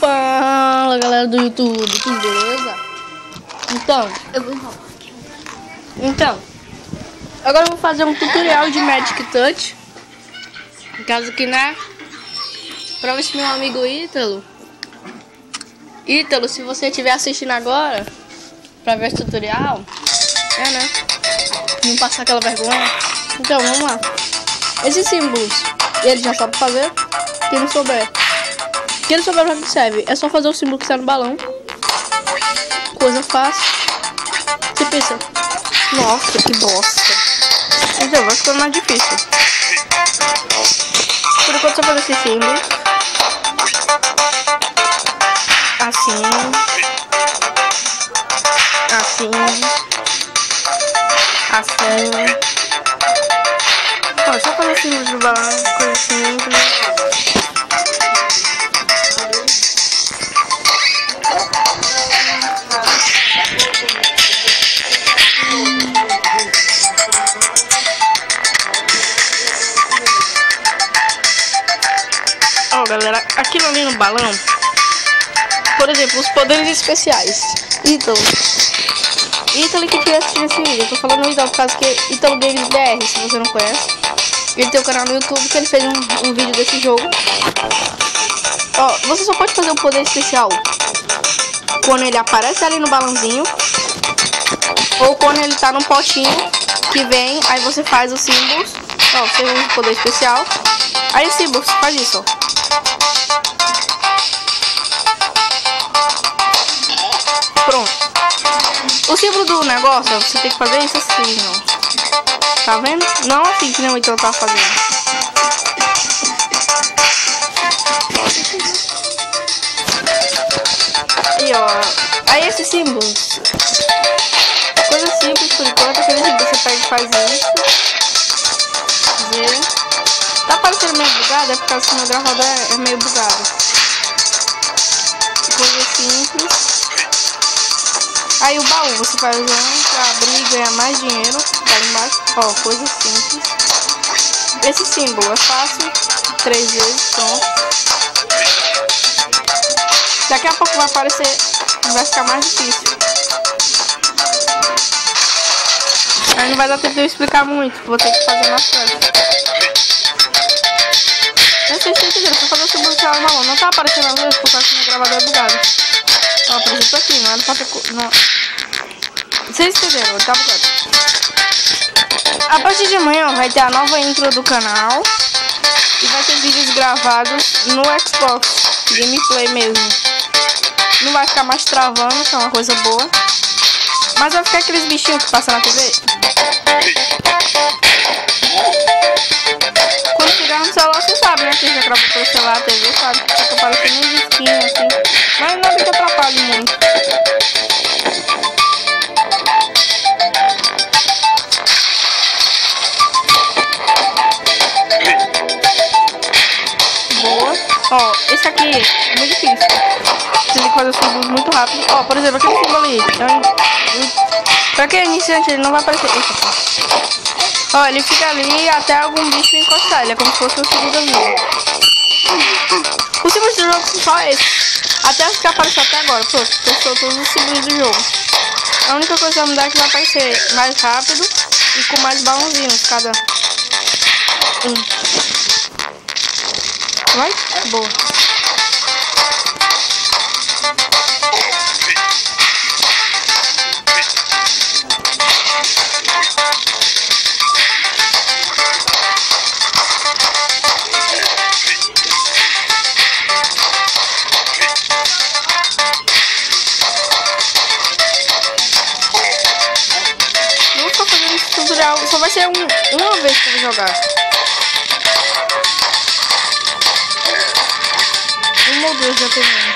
Fala galera do YouTube, tudo beleza? Então, agora eu vou fazer um tutorial de Magic Touch. No caso aqui, né? Pra ver se meu amigo Ítalo, se você estiver assistindo agora pra ver esse tutorial, né? Não passar aquela vergonha. Então, vamos lá. Esses símbolos, ele já sabe fazer. Quem não souber pra que serve, é só fazer o símbolo que está no balão. Coisa fácil. Você pensa, nossa, que bosta. Então, vai ficando mais difícil. Por enquanto, só fazer esse símbolo. Assim. Ó, só fazer o símbolo do balão, coisa simples. Ó, galera, aquilo ali no balão, por exemplo, os poderes especiais. Ítalo que queria assistir esse vídeo. Eu tô falando Ítalo por causa que Ítalo Games BR, se você não conhece. Ele tem um canal no YouTube que ele fez um vídeo desse jogo. Ó, você só pode fazer um poder especial quando ele aparece ali no balãozinho, ou quando ele tá num potinho que vem, aí você faz os símbolos. Ó, você usa o poder especial. Aí símbolos, faz isso, ó. Pronto. O símbolo do negócio, ó, você tem que fazer isso assim, ó. Tá vendo? Não assim que nem o Ítalo tá fazendo. E ó, aí esses símbolos, coisa simples por enquanto, aquele que você pega e faz isso. Vê? Tá parecendo meio bugado, é por causa que meu gravador é meio bugado. Coisa simples. Aí o baú você vai usando pra abrir e ganhar mais dinheiro. Tá embaixo, ó, coisa simples. Esse símbolo é fácil, 3 vezes, pronto. Daqui a pouco vai aparecer, vai ficar mais difícil. Aí não vai dar tempo de eu explicar muito, vou ter que fazer mais coisas. Vocês entenderam, pra fazer o símbolo do celular marrom, não tá aparecendo às vezes por causa que meu gravador é bugado. Ó, por exemplo aqui, não era pra ter... Não. Vocês entenderam, tá bugado. A partir de amanhã vai ter a nova intro do canal. E vai ter vídeos gravados no Xbox, gameplay mesmo. Não vai ficar mais travando, que é uma coisa boa. Mas vai ficar aqueles bichinhos que passam na TV. Quando chegar no celular, você sabe, né? Quem já gravou pelo celular, TV, sabe que fica aparecendo uns risquinhos assim. Mas nada que atrapalhe muito. Boa. Ó, esse aqui é muito difícil. Você tem que fazer os símbolos muito rápido. Ó, por exemplo, aquele símbolo ali. Pra quem é iniciante, ele não vai aparecer. Ó, ele fica ali até algum bicho encostar. Ele é como se fosse o símbolo da vida. Os símbolos do jogo são só esses. Até os que apareceram até agora. Pronto, testou todos os símbolos do jogo. A única coisa que vai mudar é que vai aparecer mais rápido e com mais balãozinhos cada um. Vai? Boa. Não vou ficar fazendo esse tutorial, só vai ser uma vez que eu vou jogar. Uma ou duas já terminei.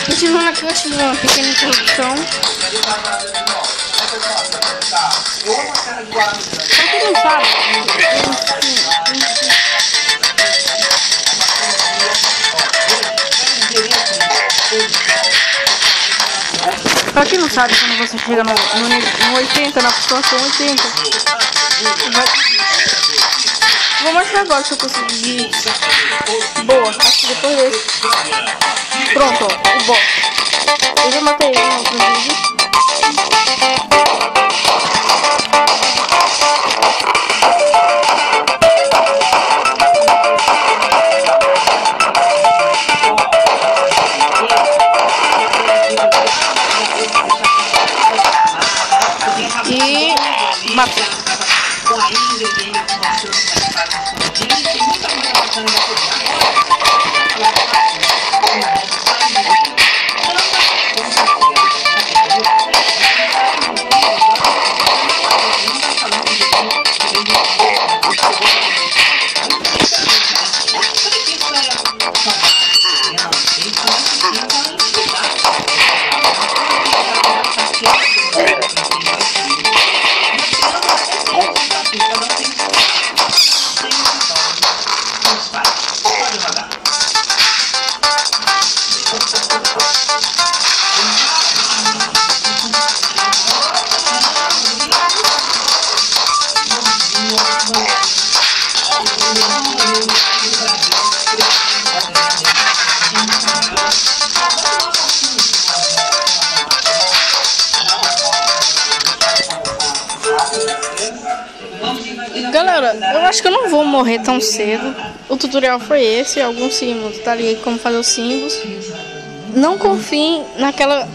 Continuando aqui, eu tive uma pequena introdução. Pra quem não sabe, Pra quem não sabe, quando você chega no 80, na pontuação 80, vou mostrar agora se eu conseguir. Boa, acho que depois desse. Pronto, ó, o boss. Eu já matei ele no outro vídeo. E matei. Galera, eu acho que eu não vou morrer tão cedo. O tutorial foi esse, alguns símbolos, tá ligado como fazer os símbolos. Não confiem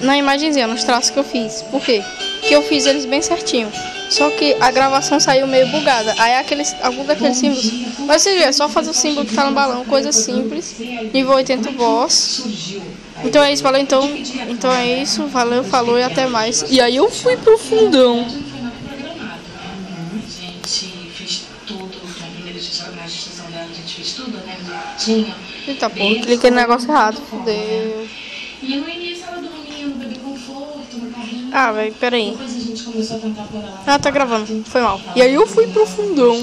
na imagenzinha, nos traços que eu fiz. Por quê? Porque eu fiz eles bem certinho. Só que a gravação saiu meio bugada. Aí alguns daqueles símbolos. Mas você vê, é só fazer o símbolo que tá no balão, coisa simples. Nível 80 boss. Então é isso, valeu então é isso, valeu, falou e até mais. E aí eu fui pro fundão. Eita porra, cliquei no negócio errado, fudeu. E no início ela dormia no bebê conforto, no carrinho. Ah, velho, peraí. Depois a gente começou a tentar pôr ela. Ah, tá gravando, foi mal. E aí eu fui pro fundão.